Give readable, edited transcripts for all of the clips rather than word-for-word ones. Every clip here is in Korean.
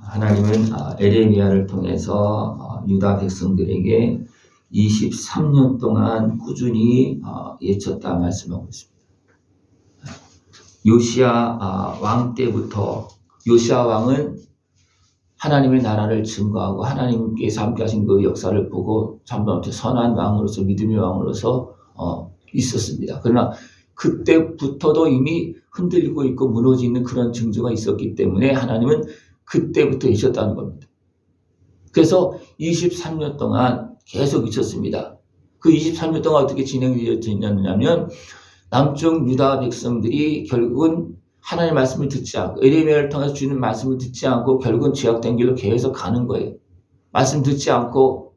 하나님은 에레미야를 통해서 유다 백성들에게 23년 동안 꾸준히 예쳤다 말씀하고 있습니다. 요시야 왕 때부터 요시야 왕은 하나님의 나라를 증거하고 하나님께서 함께 하신 그 역사를 보고 참으로 선한 왕으로서 믿음의 왕으로서 있었습니다. 그러나 그때부터도 이미 흔들리고 있고 무너지는 그런 징조가 있었기 때문에 하나님은 그때부터 있었다는 겁니다. 그래서 23년 동안 계속 있었습니다. 그 23년 동안 어떻게 진행되었냐면 남쪽 유다 백성들이 결국은 하나님의 말씀을 듣지 않고 에레미야를 통해서 주는 말씀을 듣지 않고 결국은 죄악된 길로 계속 가는 거예요. 말씀 듣지 않고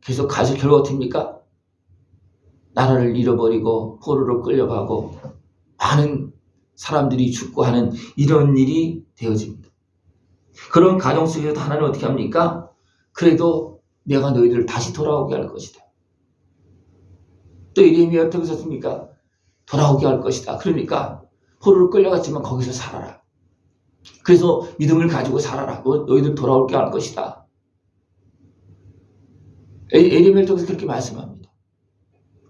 계속 가서 결국 어떻습니까? 나라를 잃어버리고 포로로 끌려가고 많은 사람들이 죽고 하는 이런 일이 되어집니다. 그런 가정 속에서 하나님은 어떻게 합니까? 그래도 내가 너희들을 다시 돌아오게 할 것이다. 또 에레미야를 통해서 씁니까? 돌아오게 할 것이다. 그러니까 포로로 끌려갔지만 거기서 살아라. 그래서 믿음을 가지고 살아라. 너희들 돌아올게 할 것이다. 에레미야를 통해서 그렇게 말씀합니다.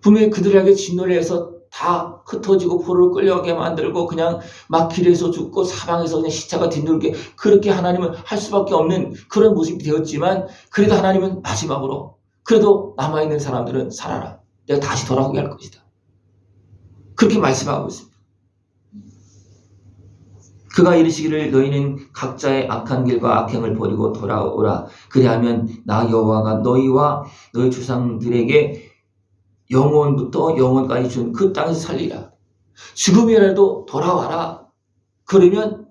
분명히 그들에게 진노를 해서 다 흩어지고 포로로 끌려가게 만들고 그냥 막 길에서 죽고 사방에서 그냥 시체가 뒤누르게 그렇게 하나님은 할 수밖에 없는 그런 모습이 되었지만 그래도 하나님은 마지막으로 그래도 남아있는 사람들은 살아라. 내가 다시 돌아오게 할 것이다. 그렇게 말씀하고 있습니다. 그가 이르시기를 너희는 각자의 악한 길과 악행을 버리고 돌아오라. 그리하면 나 여호와가 너희와 너희 조상들에게 영원부터 영원까지 준 그 땅에서 살리라. 지금이라도 돌아와라. 그러면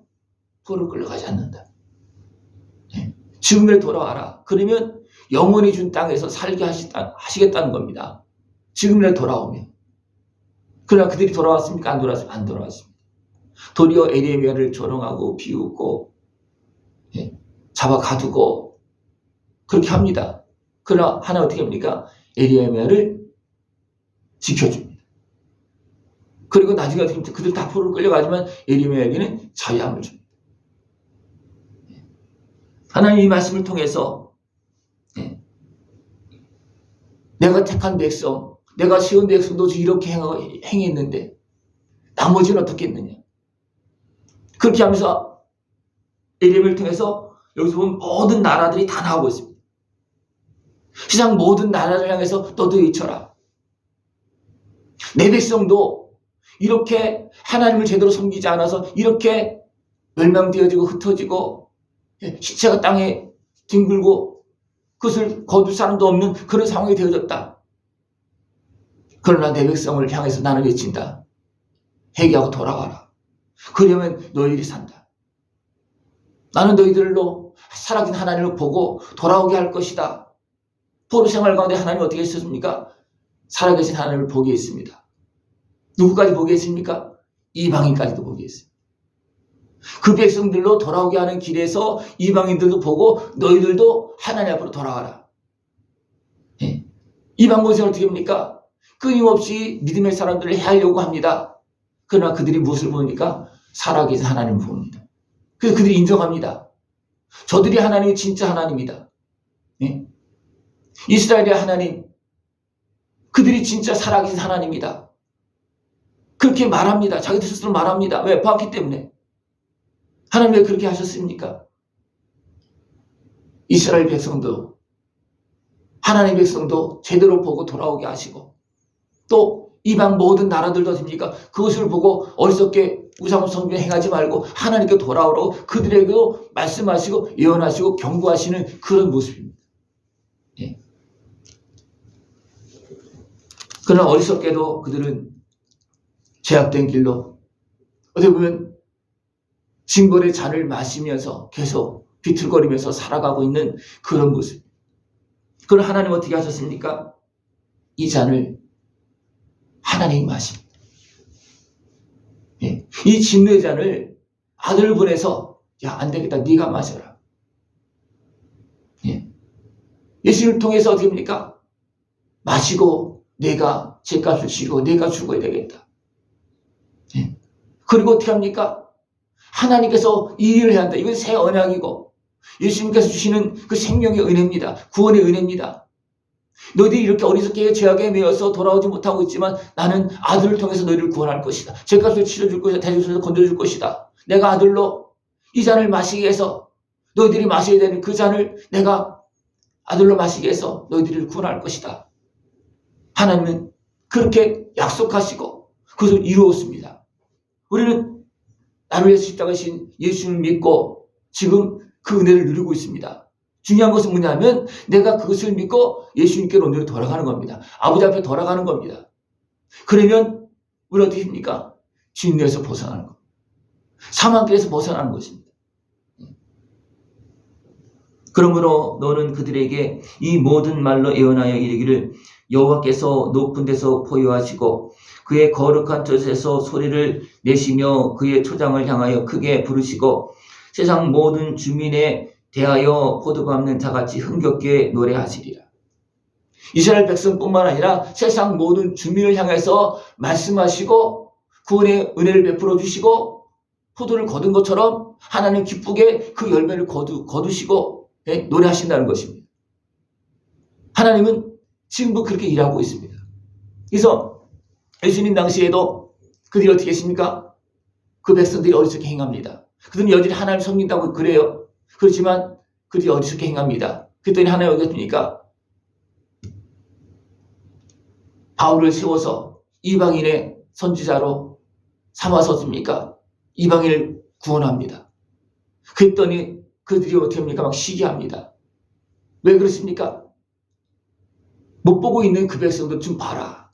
포로로 끌려가지 않는다. 지금이라도 돌아와라. 그러면 영원히 준 땅에서 살게 하시겠다는 겁니다. 지금이라도 돌아오면. 그러나 그들이 돌아왔습니까? 안 돌아왔습니까? 안 돌아왔습니다. 도리어 에레미야를 조롱하고 비웃고 잡아 가두고 그렇게 합니다. 그러나 하나 어떻게 합니까? 에레미야를 지켜줍니다. 그리고 나중에 어떻게 합니까? 그들 다 포로로 끌려가지만 에레미야에게는 자유함을 줍니다. 하나님 이 말씀을 통해서 내가 택한 백성, 내가 세운 백성도 이렇게 행했는데 나머지는 어떻게 했느냐. 그렇게 하면서 에레미야를 통해서 여기서 보면 모든 나라들이 다 나오고 있습니다. 세상 모든 나라를 향해서 너도 외쳐라. 내 백성도 이렇게 하나님을 제대로 섬기지 않아서 이렇게 멸망되어지고 흩어지고 시체가 땅에 뒹굴고 그것을 거둘 사람도 없는 그런 상황이 되어졌다. 그러나 내 백성을 향해서 나는 외친다. 회개하고 돌아와라. 그러면 너희들이 산다. 나는 너희들로 살아계신 하나님을 보고 돌아오게 할 것이다. 포로 생활 가운데 하나님 어떻게 했습니까? 살아계신 하나님을 보게 했습니다. 누구까지 보게 했습니까? 이방인까지도 보게 했습니다. 그 백성들로 돌아오게 하는 길에서 이방인들도 보고 너희들도 하나님 앞으로 돌아와라. 이방 모세는 어떻게 합니까? 끊임없이 믿음의 사람들을 해하려고 합니다. 그러나 그들이 무엇을 보니까 살아계신 하나님을 봅니다. 그래서 그들이 인정합니다. 저들이 하나님이 진짜 하나님이다. 이스라엘의 하나님, 그들이 진짜 살아계신 하나님이다. 그렇게 말합니다. 자기들 스스로 말합니다. 왜? 봤기 때문에. 하나님 왜 그렇게 하셨습니까? 이스라엘 백성도 하나님 백성도 제대로 보고 돌아오게 하시고 또 이방 모든 나라들도 됩니까? 그것을 보고 어리석게 우상 숭배 행하지 말고 하나님께 돌아오라고 그들에게도 말씀하시고 예언하시고 경고하시는 그런 모습입니다. 그러나 어리석게도 그들은 죄악된 길로 어떻게 보면 징벌의 잔을 마시면서 계속 비틀거리면서 살아가고 있는 그런 모습. 그럼 하나님 어떻게 하셨습니까? 이 잔을 하나님이 마십니다. 이 진노의 잔을 아들을 보내서 야, 안 되겠다. 네가 마셔라. 예수를 통해서 어떻게 합니까? 마시고 내가 죄값을 지고 내가 죽어야 되겠다. 그리고 어떻게 합니까? 하나님께서 이 일을 해야 한다. 이건 새 언약이고 예수님께서 주시는 그 생명의 은혜입니다. 구원의 은혜입니다. 너희들이 이렇게 어리석게 죄악에 매여서 돌아오지 못하고 있지만 나는 아들을 통해서 너희를 구원할 것이다. 죄값을 치러줄 것이다. 대적에서 건져줄 것이다. 내가 아들로 이 잔을 마시게 해서 너희들이 마셔야 되는 그 잔을 내가 아들로 마시게 해서 너희들을 구원할 것이다. 하나님은 그렇게 약속하시고 그것을 이루었습니다. 우리는 나를 위해서 십자가신 예수를 믿고 지금 그 은혜를 누리고 있습니다. 중요한 것은 뭐냐면 내가 그것을 믿고 예수님께로 온전히 돌아가는 겁니다. 아버지 앞에 돌아가는 겁니다. 그러면 우리 어떻게 됩니까? 진노에서 벗어나는 겁니다. 사망길에서 벗어나는 것입니다. 그러므로 너는 그들에게 이 모든 말로 예언하여 이르기를 여호와께서 높은 데서 포효하시고 그의 거룩한 뜻에서 소리를 내시며 그의 초장을 향하여 크게 부르시고 세상 모든 주민에 대하여 포도 밟는 자같이 흥겹게 노래하시리라. 이스라엘 백성뿐만 아니라 세상 모든 주민을 향해서 말씀하시고 구원의 은혜를 베풀어 주시고 포도를 거둔 것처럼 하나님 기쁘게 그 열매를 거두시고 노래하신다는 것입니다. 하나님은 지금도 그렇게 일하고 있습니다. 그래서 예수님 당시에도 그들이 어떻게 했습니까? 그 백성들이 어리석게 행합니다. 그들은 여전히 하나님을 섬긴다고 그래요. 그렇지만 그들이 어리석게 행합니다. 그랬더니 하나님 어디 갔습니까? 바울을 세워서 이방인의 선지자로 삼아섰습니까? 이방인을 구원합니다. 그랬더니 그들이 어떻게 합니까? 막 시기합니다. 왜 그렇습니까? 못 보고 있는 그 백성들 좀 봐라.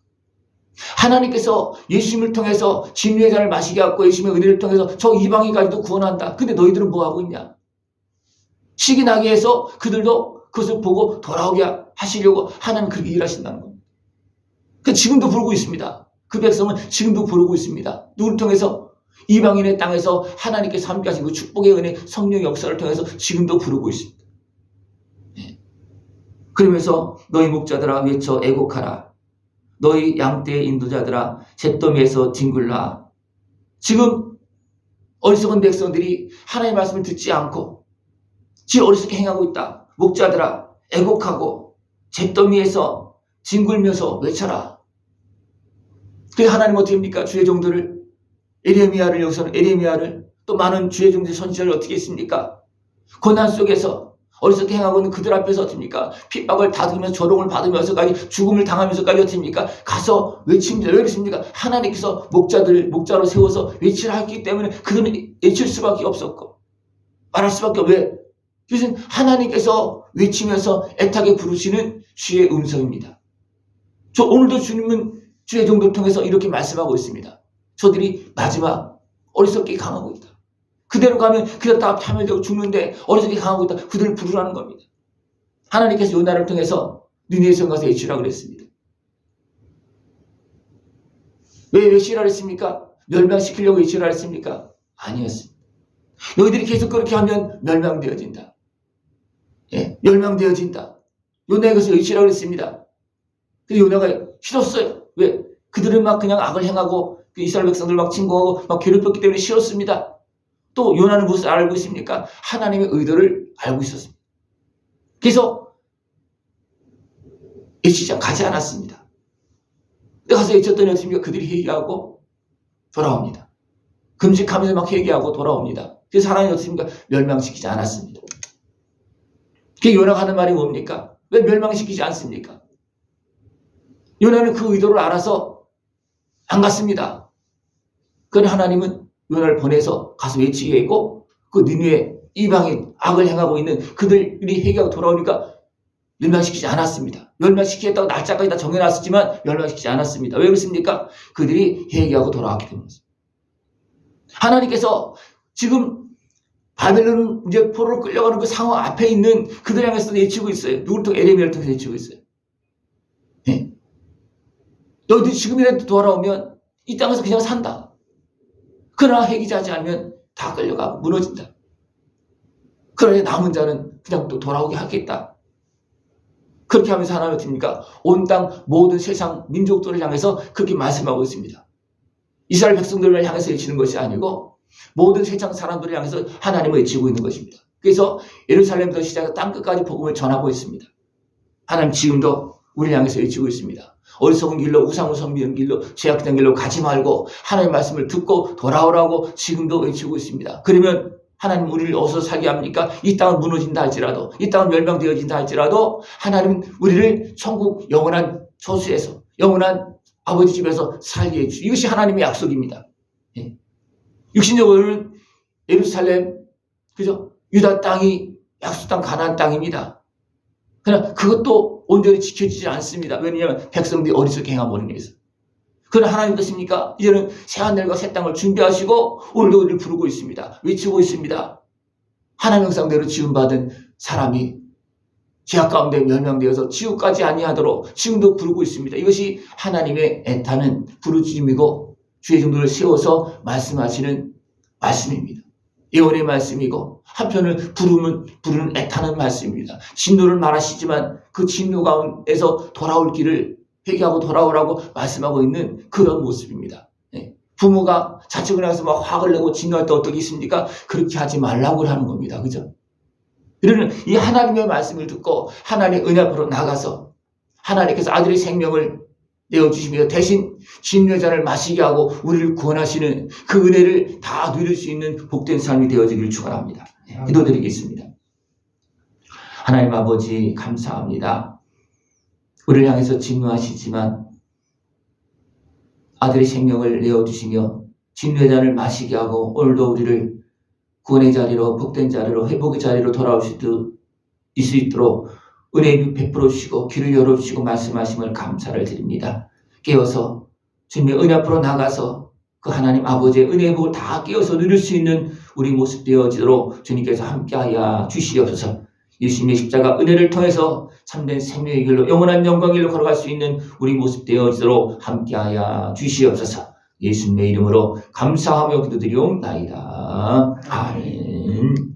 하나님께서 예수님을 통해서 진리의 잔을 마시게 하고 예수님의 은혜를 통해서 저 이방인까지도 구원한다. 근데 너희들은 뭐 하고 있냐? 시기 나게 해서 그들도 그것을 보고 돌아오게 하시려고 하나님 그렇게 일하신다는 겁니다. 그러니까 지금도 부르고 있습니다. 그 백성은 지금도 부르고 있습니다. 누구를 통해서? 이방인의 땅에서 하나님께서 함께 하신 그 축복의 은혜 성령의 역사를 통해서 지금도 부르고 있습니다. 그러면서 너희 목자들아 외쳐 애곡하라. 너희 양떼의 인도자들아 잿더미에서 뒹굴라. 지금 어리석은 백성들이 하나님의 말씀을 듣지 않고 지금 어리석게 행하고 있다. 목자들아 애곡하고 잿더미에서 뒹굴면서 외쳐라. 그래서 하나님 어떻게 합니까? 주의 종들을 에레미야를 여기서는 에레미야를 또 많은 주의 종들 선지자를 어떻게 했습니까? 고난 속에서 어리석게 행하고 있는 그들 앞에서 어떻습니까? 핍박을 받으면서 조롱을 받으면서까지 죽음을 당하면서까지 어떻습니까? 가서 외칩니다. 왜 그렇습니까? 하나님께서 목자로 세워서 외치라 했기 때문에 그들은 외칠 수밖에 없었고 말할 수밖에 없고 왜? 그것은 하나님께서 외치면서 애타게 부르시는 주의 음성입니다. 저 오늘도 주님은 주의 종들을 통해서 이렇게 말씀하고 있습니다. 저들이 마지막 어리석게 강하고 있다. 그대로 가면 그렇다 파멸되고 죽는데 어리석게 강하고 있다. 그들을 부르라는 겁니다. 하나님께서 요나를 통해서 니네의 성 가서 외치라고 그랬습니다. 왜 외치라 그랬습니까? 멸망시키려고 외치라 그랬습니까? 아니었습니다. 너희들이 계속 그렇게 하면 멸망되어진다. 예, 멸망되어진다. 요나에 가서 외치라고 그랬습니다. 근데 요나가 싫었어요. 왜? 그들은 막 그냥 악을 행하고 이스라엘 백성들 막 침공하고 막 괴롭혔기 때문에 싫었습니다. 또 요나는 무엇을 알고 있습니까? 하나님의 의도를 알고 있었습니다. 그래서 외치자 가지 않았습니다. 가서 외쳤더니 어떻습니까? 그들이 회개하고 돌아옵니다. 금식하면서 막 회개하고 돌아옵니다. 그래서 하나님이 어떻습니까? 멸망시키지 않았습니다. 그 요나가 하는 말이 뭡니까? 왜 멸망시키지 않습니까? 요나는 그 의도를 알아서 안 갔습니다. 그러나 하나님은 요나를 보내서 가서 외치게 했고 그 니느웨 이방인 악을 행하고 있는 그들이 회개하고 돌아오니까 멸망시키지 않았습니다. 멸망시키겠다고 날짜까지 다 정해놨었지만 멸망시키지 않았습니다. 왜 그렇습니까? 그들이 회개하고 돌아왔기 때문입니다. 하나님께서 지금 바벨론 이제 포로로 끌려가는 그 상황 앞에 있는 그들 향해서 외치고 있어요. 누구를 통해? 에레미야를 통해서 외치고 있어요. 네. 너희들이 지금이라도 돌아오면 이 땅에서 그냥 산다. 그러나 회개하지 않으면 다 끌려가 무너진다. 그러나 남은 자는 그냥 또 돌아오게 하겠다. 그렇게 하면서 하나님은 어떻습니까? 온 땅 모든 세상 민족들을 향해서 그렇게 말씀하고 있습니다. 이스라엘 백성들을 향해서 외치는 것이 아니고 모든 세상 사람들을 향해서 하나님을 외치고 있는 것입니다. 그래서 예루살렘부터 시작해서 땅끝까지 복음을 전하고 있습니다. 하나님 지금도 우리를 향해서 외치고 있습니다. 어리석은 길로 우상을 섬기는 길로 죄악된 길로 가지 말고 하나님의 말씀을 듣고 돌아오라고 지금도 외치고 있습니다. 그러면 하나님 우리를 어디서 살게 합니까? 이 땅은 무너진다 할지라도, 이 땅은 멸망되어진다 할지라도 하나님 우리를 천국 영원한 저수에서, 영원한 아버지 집에서 살게 해주시고, 이것이 하나님의 약속입니다. 예. 육신적으로는 예루살렘, 그죠? 유다 땅이 약속 땅 가나안 땅입니다. 그러나 그것도 온전히 지켜지지 않습니다. 왜냐하면 백성들이 어리석게 행함으로 인해서. 그러나 하나님 어떻습니까? 이제는 새하늘과 새 땅을 준비하시고 오늘도 우리를 부르고 있습니다. 외치고 있습니다. 하나님 형상대로 지음받은 사람이 죄악 가운데 멸망되어서 지옥까지 아니하도록 지금도 부르고 있습니다. 이것이 하나님의 애타는 부르짖음이고 주의 종들을 세워서 말씀하시는 말씀입니다. 예언의 말씀이고 한편을 부르는 애타는 말씀입니다. 진노를 말하시지만 그 진노 가운데서 돌아올 길을 회개하고 돌아오라고 말씀하고 있는 그런 모습입니다. 부모가 자식을 향해서 막 화를 내고 진노할 때 어떻게 있습니까? 그렇게 하지 말라고 하는 겁니다. 그죠? 이러는 이 하나님의 말씀을 듣고 하나님의 은혜 앞으로 나가서 하나님께서 아들의 생명을 내어주시며 대신 진노의 잔을 마시게 하고 우리를 구원하시는 그 은혜를 다 누릴 수 있는 복된 삶이 되어지기를 축원합니다. 기도드리겠습니다. 하나님 아버지 감사합니다. 우리를 향해서 진노하시지만 아들의 생명을 내어주시며 진노의 잔을 마시게 하고 오늘도 우리를 구원의 자리로 복된 자리로 회복의 자리로 돌아올 수 있도록 은혜 베풀어 주시고 귀를 열어주시고 말씀하심을 감사를 드립니다. 깨어서 주님의 은혜 앞으로 나가서 그 하나님 아버지의 은혜의 복을 다 깨어서 누릴 수 있는 우리 모습 되어지도록 주님께서 함께하여 주시옵소서. 예수님의 십자가 은혜를 통해서 참된 생명의 길로 영원한 영광의 길로 걸어갈 수 있는 우리 모습 되어지도록 함께하여 주시옵소서. 예수님의 이름으로 감사하며 기도드리옵나이다. 아멘.